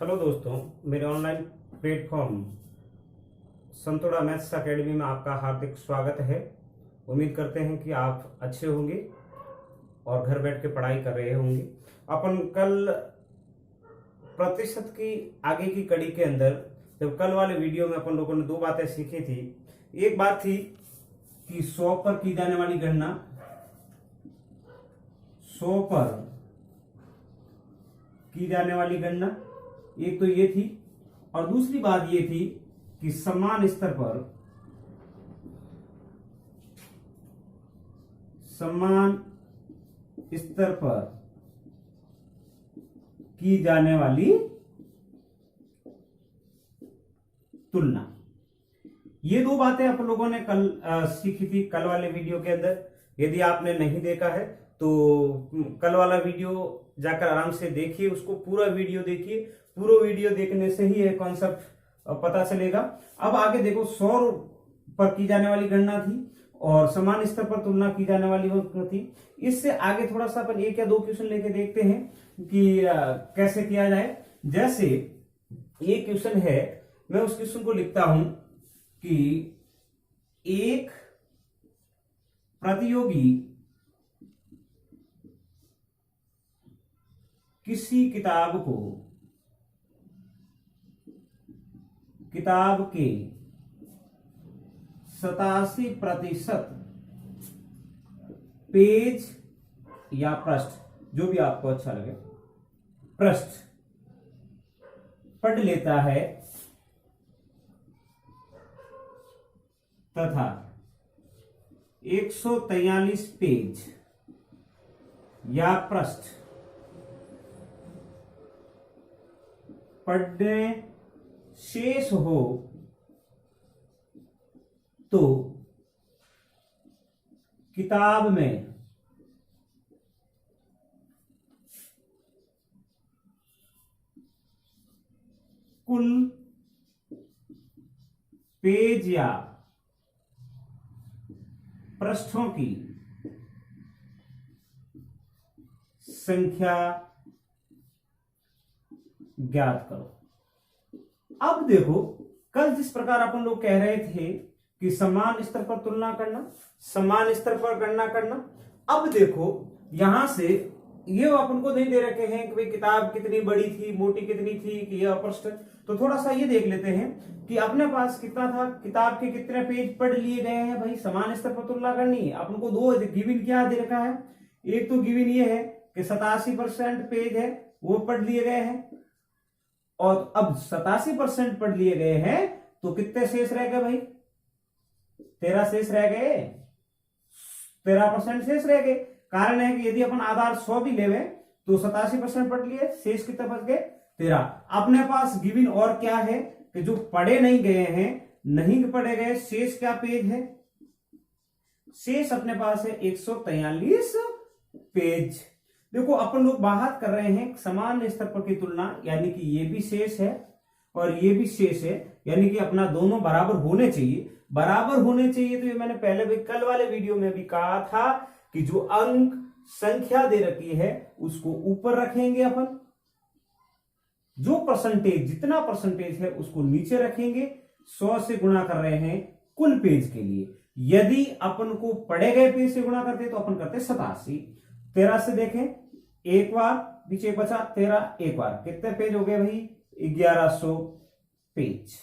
Hello दोस्तों, मेरे online platform संतोड़ा maths academy में आपका हार्दिक स्वागत है। उम्मीद करते हैं कि आप अच्छे होंगे और घर बैठ के पढ़ाई कर रहे होंगे। अपन कल प्रतिशत की आगे की कड़ी के अंदर जब कल वाले वीडियो में अपन लोगों ने दो बातें सीखी थी। एक बात थी कि 100 पर की जाने वाली गणना, 100 पर की जाने वाली गणना, एक तो ये थी। और दूसरी बात ये थी कि समान स्तर पर की जाने वाली तुलना। ये दो बातें आप लोगों ने कल सीखी थी कल वाले वीडियो के अंदर। यदि आपने नहीं देखा है तो कल वाला वीडियो जाकर आराम से देखिए, उसको पूरा वीडियो देखिए। पूरा वीडियो देखने से ही यह कॉन्सेप्ट पता चलेगा। अब आगे देखो, 100 पर की जाने वाली गणना थी और समान स्तर पर तुलना की जाने वाली थी। इससे आगे थोड़ा सा अपन एक या दो क्वेश्चन लेके देखते हैं कि कैसे किया जाए। जैसे ये क्वेश्चन है, मैं उस क्वेश्चन को लिखता हूं कि एक प्रतियोगी किसी किताब के 87% पेज या पृष्ठ, जो भी आपको अच्छा लगे, पृष्ठ पढ़ लेता है तथा 143 पेज या पृष्ठ पढ़ने शेष हो तो किताब में कुल पेज या पृष्ठों की संख्या ज्ञात करो। अब देखो, कल जिस प्रकार अपन लोग कह रहे थे कि समान स्तर पर तुलना करना, समान स्तर पर गणना करना, अब देखो यहां से ये अपन को नहीं दे रखे हैं कि भाई किताब कितनी बड़ी थी, मोटी कितनी थी, कि यह पृष्ठ। तो थोड़ा सा ये देख लेते हैं कि अपने पास कितना था, किताब के कितने पेज पढ़ लिए गए हैं। भाई समान स्तर पर तुलना करनी है, अपन को दो गिवन क्या दे रखा है। एक तो गिवन ये है कि 87% पेज है वो पढ़ लिए गए हैं, और अब 87% पढ़ लिए गए हैं तो कितने शेष रह गए भाई? 13 शेष रह गए, 13% शेष रह गए। कारण है कि यदि अपन आधार 100 भी लेवे तो 87% पढ़ लिए, शेष कितने बच गए? 13। अपने पास गिवन और क्या है कि जो पढ़े नहीं गए हैं, नहीं पढ़े गए, शेष क्या पेज है? शेष अपने पास है 143 पेज। देखो अपन लोग बात कर रहे हैं समान स्तर पर की तुलना, यानी कि ये भी शेष है और ये भी शेष है, यानी कि अपना दोनों बराबर होने चाहिए। बराबर होने चाहिए तो ये मैंने पहले भी कल वाले वीडियो में भी कहा था कि जो अंक संख्या दे रखी है उसको ऊपर रखेंगे अपन, जो परसेंटेज, जितना परसेंटेज है उसको नीचे रखेंगे। 100 से गुणा कर रहे हैं कुल पेज के लिए। यदि अपन को पढ़े गए पेज से गुणा करते तो अपन करते 87। 13 से देखें, एक बार पीछे बचा 13, एक बार कितने पेज हो गए भाई? 1100 पेज।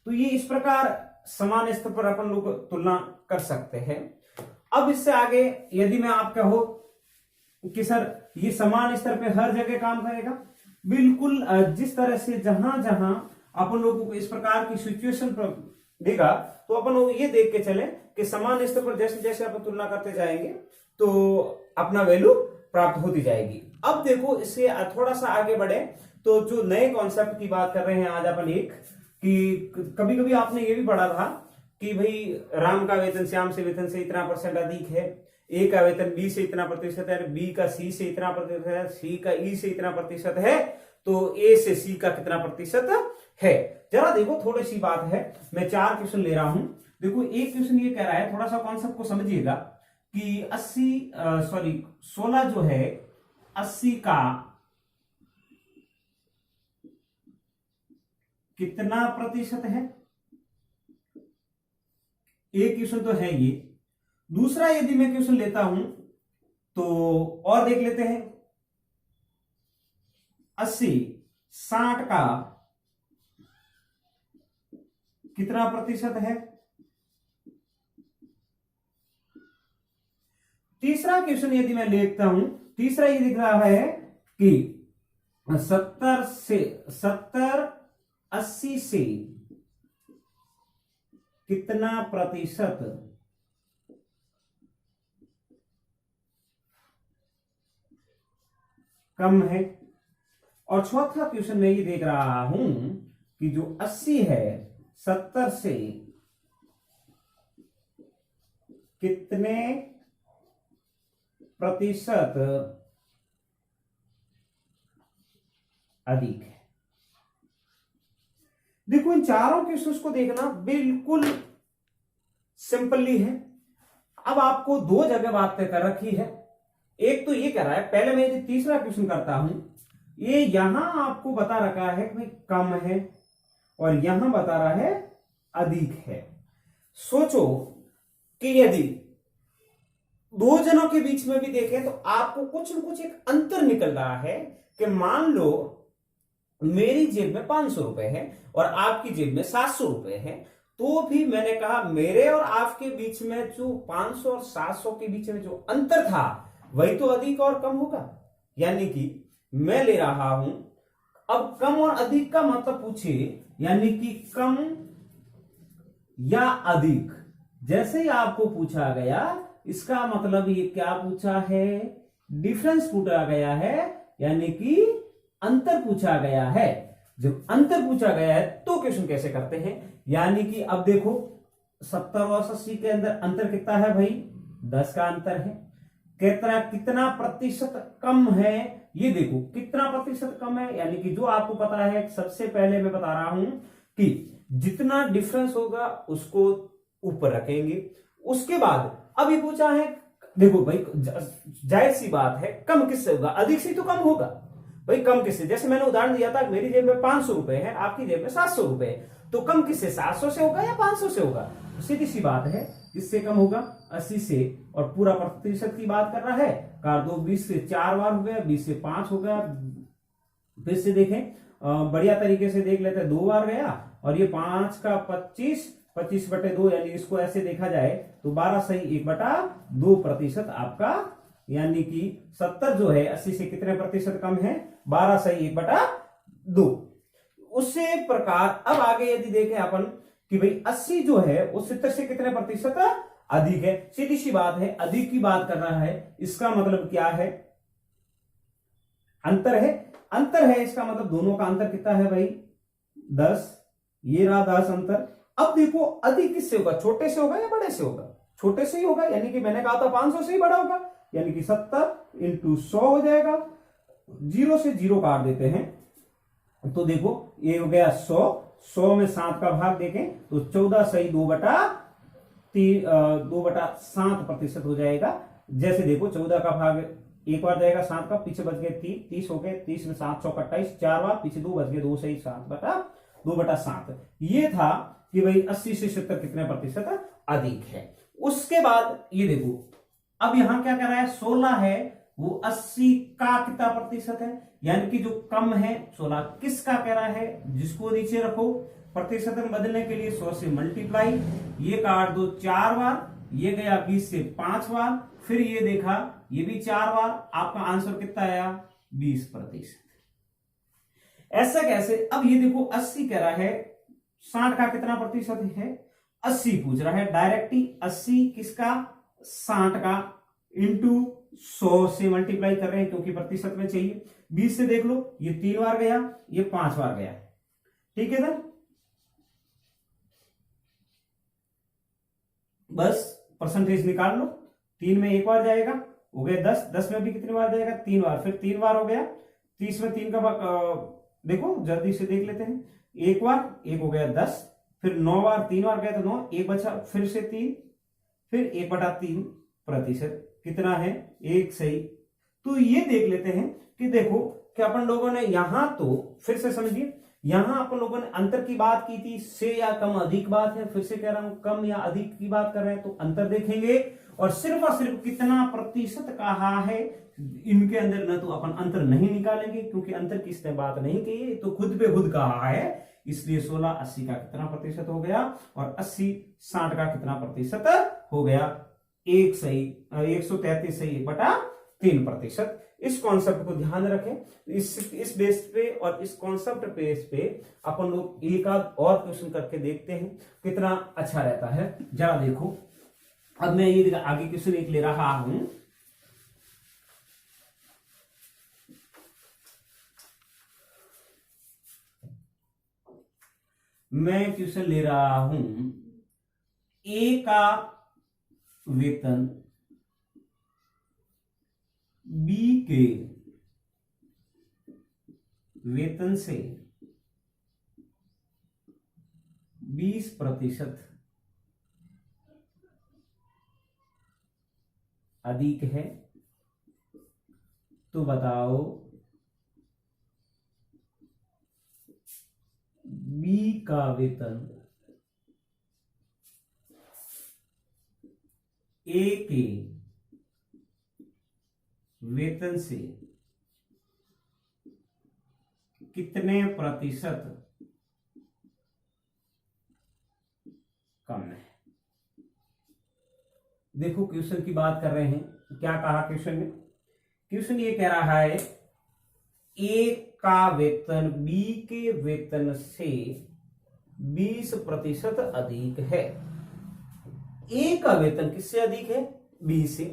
तो ये इस प्रकार समान स्तर पर अपन लोग तुलना कर सकते हैं। अब इससे आगे यदि मैं आप कहो कि सर ये समान स्तर पे हर जगह काम करेगा, बिल्कुल जिस तरह से जहां जहां अपन लोगों को इस प्रकार की सिचुएशन पर देगा तो अपन लोग ये देख के चले कि समान स्तर पर जैसे जैसे अपन तुलना करते जाएंगे तो अपना वैल्यू प्राप्त होती जाएगी। अब देखो, इससे थोड़ा सा आगे बढ़े तो जो नए कॉन्सेप्ट की बात कर रहे हैं आज अपन, एक कि कभी कभी आपने ये भी पढ़ा था कि भाई राम का वेतन श्याम से वेतन से इतना % अधिक है, ए का वेतन बी से इतना प्रतिशत है, बी का सी से इतना प्रतिशत है, सी का ई से इतना प्रतिशत है, तो ए से सी का कितना प्रतिशत है। जरा देखो, थोड़ी सी बात है, मैं 4 क्वेश्चन ले रहा हूं। देखो एक क्वेश्चन ये कह रहा है, थोड़ा सा कॉन्सेप्ट को समझिएगा कि 16 जो है 80 का कितना प्रतिशत है। एक क्वेश्चन तो है ये। दूसरा यदि मैं क्वेश्चन लेता हूं तो और देख लेते हैं। 80 60 का कितना प्रतिशत है। तीसरा क्वेश्चन यदि मैं देखता हूं, तीसरा ये दिख रहा है कि 70 80 से कितना प्रतिशत कम है। और चौथा क्वेश्चन मैं ये देख रहा हूं कि जो 80 है 70 से कितने प्रतिशत अधिक है। देखो इन चारों क्वेश्चंस को देखना बिल्कुल सिंपली है। अब आपको दो जगह बात तय कर रखी है। एक तो ये कह रहा है, पहले मैं ये तीसरा क्वेश्चन करता हूं, ये यहां आपको बता रखा है कि भाई कम है और यहां बता रहा है अधिक है। सोचो कि यदि दो जनों के बीच में भी देखें तो आपको कुछ न कुछ एक अंतर निकल रहा है कि मान लो मेरी जेब में 500 रुपए है और आपकी जेब में 700 रुपए है, तो भी मैंने कहा मेरे और आपके बीच में जो 500 और 700 के बीच में जो अंतर था वही तो अधिक और कम होगा। यानी कि मैं ले रहा हूं, अब कम और अधिक का मतलब पूछे, यानी कि कम या अधिक। जैसे ही आपको पूछा गया, इसका मतलब ये क्या पूछा है, डिफरेंस पूछा गया है, यानी कि अंतर पूछा गया है। जब अंतर पूछा गया है तो क्वेश्चन कैसे करते हैं, यानी कि अब देखो 70 और 80 के अंदर अंतर कितना है भाई, 10 का अंतर है। कितना प्रतिशत कम है, ये देखो कितना प्रतिशत कम है, यानी कि जो आपको पता है, सबसे पहले मैं बता रहा हूं कि जितना डिफरेंस होगा उसको ऊपर रखेंगे। उसके बाद अभी पूछा है, देखो भाई जाहिर सी बात है, कम किससे होगा, अधिक से तो कम होगा भाई। कम किससे, जैसे मैंने उदाहरण दिया था, मेरी जेब में 500 रुपए है, आपकी जेब में 700 रुपए है, तो कम किससे, 700 से होगा या 500 से होगा। सीधी सी बात है, किससे कम होगा, 80 से। और पूरा प्रतिशत की बात कर रहा है, कर दो 20 से 4 बार हो गया, 20 से 5 हो गया। फिर से देखें, बढ़िया तरीके से देख लेते हैं, 2 बार गया, और ये 5 का 25, 25/2, यानी इसको ऐसे देखा जाए तो 12 सही 1/2 प्रतिशत आपका, यानी कि 70 जो है 80 से कितने प्रतिशत कम है, 12 सही 1/2। उससे प्रकार अब आगे यदि देखें अपन कि भाई 80 जो है वो 70 से कितने प्रतिशत अधिक है। सीधी सी बात है, अधिक की बात कर रहा है, इसका मतलब क्या है, अंतर है। अंतर है इसका मतलब दोनों का अंतर कितना है भाई, 10। ये रहा 10 अंतर। अब देखो अधिक किससे होगा, छोटे से होगा या बड़े से होगा, छोटे से ही होगा। यानी कि मैंने कहा था 500 से ही बड़ा होगा, यानी कि 70 × 100 हो जाएगा। 0 से 0 काट देते हैं तो देखो ये हो गया 100, 100 में 7 का भाग देखें तो 14 सही 2/7 प्रतिशत हो जाएगा। जैसे देखो 14 का भाग एक बार जाएगा, 7 का पीछे बच गए 30 हो गए, 30 में 7 चौक 28, 4 बार पीछे 2 बच गए, 2 सही 7/2/7। ये था कि भाई 80 से 70 कितने प्रतिशत अधिक है। उसके बाद ये देखो अब यहां क्या कर रहा है, 16 है, वो 80 का कितना प्रतिशत है, यानी कि जो कम है 16 किसका कह रहा है, जिसको नीचे रखो, प्रतिशत में बदलने के लिए 100 से मल्टीप्लाई, ये काट दो 4 बार, ये गया 20 से 5 बार, फिर ये देखा ये भी 4 बार, आपका आंसर कितना आया, 20%। ऐसा कैसे, अब ये देखो 80 कह रहा है, 60 का कितना प्रतिशत है, 80 पूछ रहा है डायरेक्ट ही, 80 किसका, 60 का, इंटू 100 से मल्टीप्लाई कर रहे हैं क्योंकि प्रतिशत में चाहिए। 20 से देख लो, ये 3 बार गया, ये 5 बार गया, ठीक है सर। बस परसेंटेज निकाल लो, 3 में 1 बार जाएगा, हो गया 10, 10 में भी कितनी बार जाएगा, 3 बार, फिर 3 बार हो गया, 30 में 3 का देखो जल्दी से देख लेते हैं, 1 बार, 1 हो गया 10, फिर 9 बार, 3 बार गया तो 9, 1 बचा, फिर से 3, फिर 1/3 प्रतिशत कितना है, 1 सही। तो ये देख लेते हैं कि देखो कि अपन लोगों ने यहां तो फिर से समझिए, यहां अपन लोगों ने अंतर की बात की थी, से या कम अधिक बात है, फिर से कह रहा हूं कम या अधिक की बात कर रहे हैं तो अंतर देखेंगे, और सिर्फ कितना प्रतिशत कहा है इनके अंदर न तो अपन अंतर नहीं निकालेंगे क्योंकि अंतर की इसने बात नहीं की, तो खुद पे खुद कहा है, इसलिए 16 80 का कितना प्रतिशत हो गया और 80 60 का कितना प्रतिशत हो गया, 133 सही 1/3%। इस कॉन्सेप्ट को ध्यान रखें। इस बेस पे और इस कॉन्सेप्ट बेस पे अपन लोग एक आध और क्वेश्चन करके देखते हैं कितना अच्छा रहता है। जरा देखो, अब मैं ये आगे क्वेश्चन एक ले रहा हूं, मैं क्वेश्चन ले रहा हूं, ए का वेतन बी के वेतन से 20% अधिक है, तो बताओ बी का वेतन ए के वेतन से कितने प्रतिशत कम है। देखो क्वेश्चन की बात कर रहे हैं, क्या कहा क्वेश्चन में, क्वेश्चन ये कह रहा है ए का वेतन बी के वेतन से 20% अधिक है। ए का वेतन किससे अधिक है, बी से।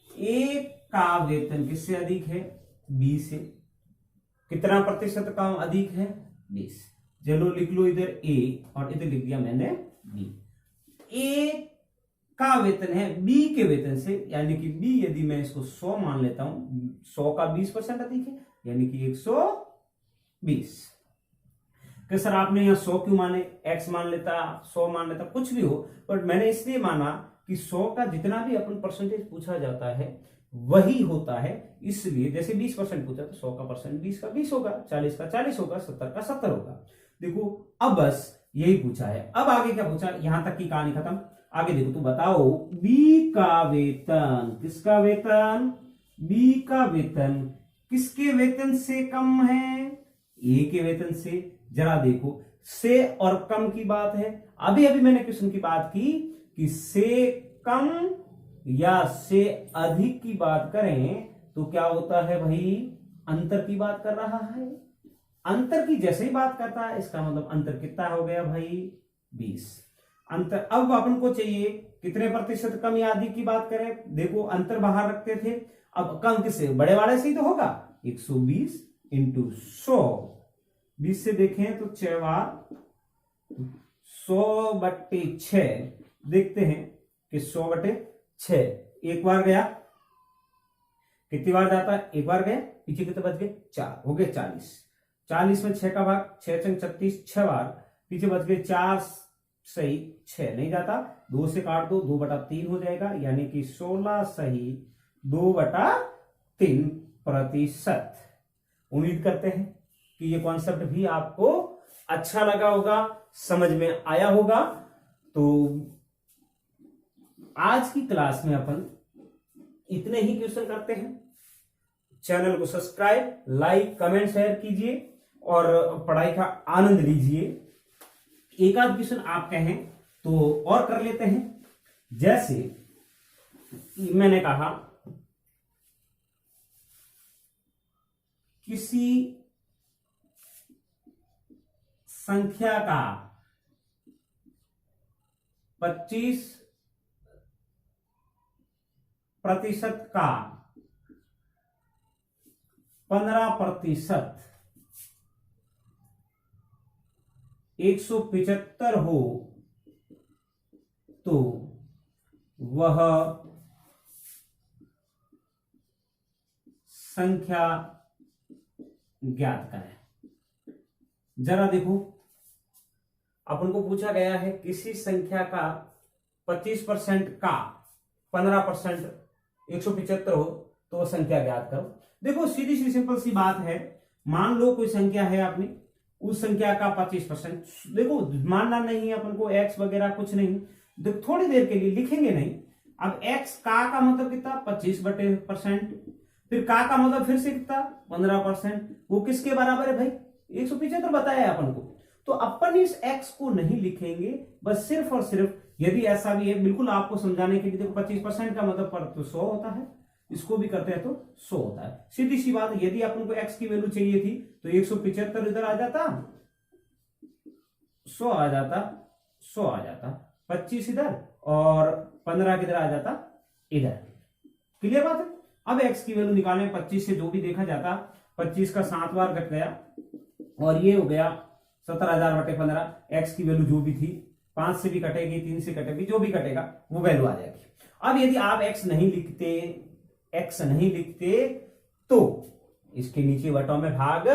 ए का वेतन किससे अधिक है, बी से। कितना प्रतिशत कम अधिक है, 20। चलो लिख लो इधर ए और इधर लिख दिया मैंने बी। ए का वेतन है बी के वेतन से, यानी कि बी यदि मैं इसको 100 मान लेता हूं, 100 का 20% अधिक है यानी कि 120। कि सर आपने यहां 100 क्यों माने, x मान लेता, 100 मान लेता, कुछ भी हो, बट मैंने इसलिए माना कि 100 का जितना भी अपन परसेंटेज पूछा जाता है वही होता है, इसलिए जैसे 20% पूछा तो 100 का परसेंट 20 का 20 होगा, 40 का 40 होगा, 70 का 70 होगा। देखो अब बस यही पूछा है। अब आगे क्या पूछा, यहां तक की कहानी खत्म। आगे देखो, तो बताओ बी का वेतन, किसका वेतन, बी का वेतन किसके वेतन से कम है, ए के वेतन से। जरा देखो, से और कम की बात है, अभी अभी मैंने क्वेश्चन की बात की कि से कम या से अधिक की बात करें तो क्या होता है भाई, अंतर की बात कर रहा है। अंतर की जैसे ही बात करता है इसका मतलब अंतर कितना हो गया भाई, 20। अंतर अब अपन को चाहिए कितने प्रतिशत कम या अधिक की बात करें। देखो अंतर बाहर रखते थे, अब कम किससे, बड़े वाले से ही तो होगा, 120 इंटू 100। 20 से देखें तो 6 बार 100/6, देखते हैं कि 100/6 एक बार गया, कितनी बार जाता है, एक बार गया, पीछे कितने बच गए, 4 हो गए 40। 40 में 6 का भाग, 6 × 36, 6 बार, पीछे बच गए 4 सही 6 नहीं जाता, 2 से काट दो, 2/3 हो जाएगा, यानी कि 16 सही 2/3%। उम्मीद करते हैं कि ये कॉन्सेप्ट भी आपको अच्छा लगा होगा, समझ में आया होगा। तो आज की क्लास में अपन इतने ही क्वेश्चन करते हैं। चैनल को सब्सक्राइब, लाइक, कमेंट, शेयर कीजिए और पढ़ाई का आनंद लीजिए। एक आध क्वेश्चन आप कहें तो और कर लेते हैं। जैसे मैंने कहा किसी संख्या का 25% का 15% 175 हो तो वह संख्या ज्ञात करें। जरा देखो, अपन को पूछा गया है किसी संख्या का 25% का 15% 175 हो तो वह संख्या ज्ञात करो। देखो सीधी सी सिंपल सी बात है, मान लो कोई संख्या है अपनी उस संख्या का 25%। देखो मानना नहीं है अपन को x वगैरह कुछ नहीं, देखो थोड़ी देर के लिए लिखेंगे नहीं। अब x का मतलब कितना 25%, फिर का मतलब फिर से कितना 15%, वो किसके बराबर है भाई 175 बताया है अपन को। तो अपन इस x को नहीं लिखेंगे, बस सिर्फ और सिर्फ यदि ऐसा भी है बिल्कुल आपको समझाने के लिए, देखो 25% का मतलब पर तो 100 होता है, इसको भी करते हैं तो 100 होता है, सीधी सी बात। यदि अपन को x की वैल्यू चाहिए थी तो 175 इधर आ जाता, 100 आ जाता, 100 आ जाता, 25 इधर और 15 किधर आ जाता इधर। क्लियर बात है। अब x की वैल्यू निकालने 25 से जो भी देखा जाता, 25 का 7 बार कट गया और ये हो गया 17,000/15। x की वैल्यू जो भी थी 5 से भी कटेगी, 3 से कटेगी, जो भी कटेगा वो वैल्यू आ जाएगी। अब यदि आप x नहीं लिखते तो इसके नीचे बटों में भाग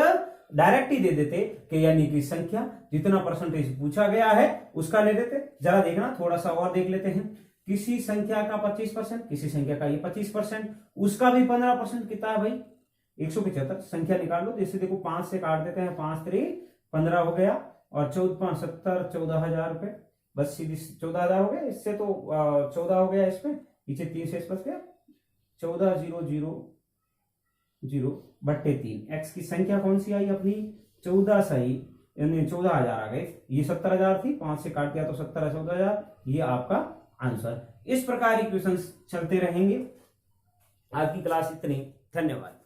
डायरेक्ट ही दे देते कि यानी कि संख्या जितना परसेंटेज पूछा गया है उसका ले देते। जरा देखना थोड़ा सा और देख लेते हैं। किसी संख्या का 25%, किसी संख्या का ये 25%, उसका भी 15% कितना है भाई 175। संख्या निकाल लो, जैसे देखो 5 से काट देते हैं, 5 3 15 हो गया और 14 70 14,000 रुपए, बस सीधी 14,000 हो गया। इससे तो 14 हो गया, इसमें पीछे 3 से बच गया 14,000/3। एक्स की संख्या कौन सी आई अपनी 14 सही, यानी 14,000 आ गए। ये 70,000 थी, 5 से काट दिया तो 70 14,000, ये आपका आंसर। इस प्रकार इक्वेशंस चलते रहेंगे। आज की क्लास इतनी, धन्यवाद।